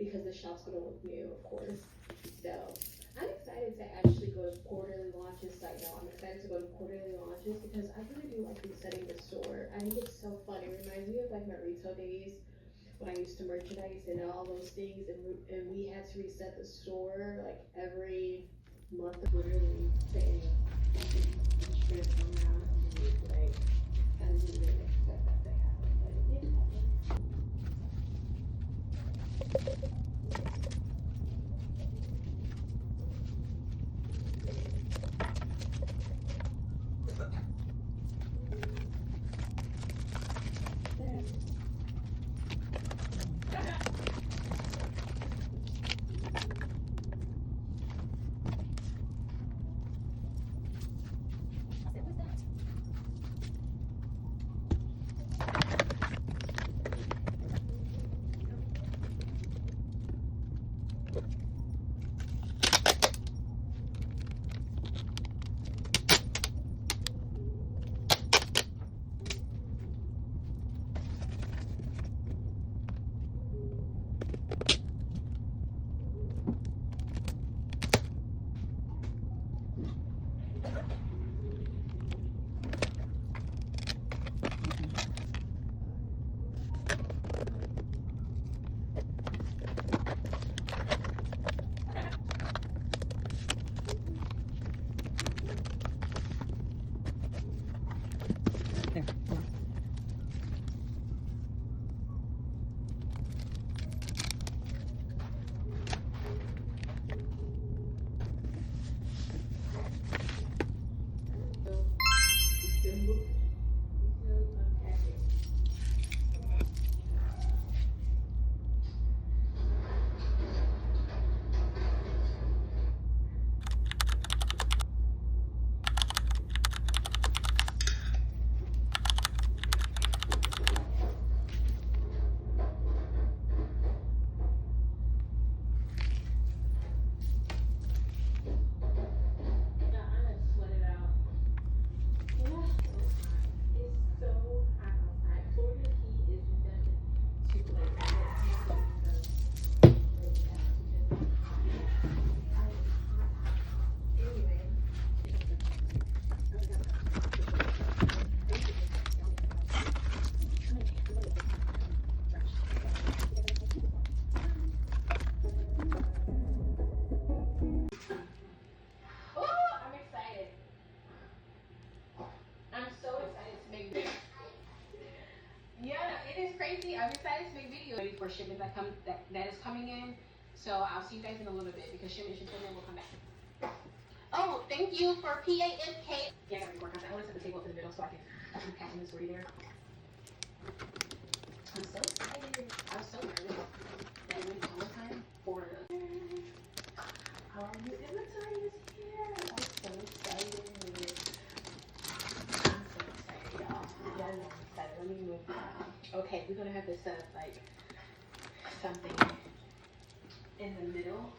because the shop's gonna look new, of course. So I'm excited to actually go to quarterly launches. Side note, I'm excited to go to quarterly launches because I really do like resetting the store. I think it's so fun. It reminds me of like my retail days when I used to merchandise and all those things, and we had to reset the store like every month, literally saying, I'm just gonna come around and be like, I didn't expect that to happen, but it did happen. I'm excited to make videos ready for shipment that is coming in. So I'll see you guys in a little bit because shipment should come in. We'll come back. Oh, thank you for PAMK. Yeah, I gotta work on that. I want to set the table up in the middle so I can pass this for you there. I'm so excited. I'm so nervous that when it's all time for our new inventory is here. I'm so excited. I'm so excited, y'all. Y'all know I'm excited. Let me move that. Okay, we're gonna have to set up like something in the middle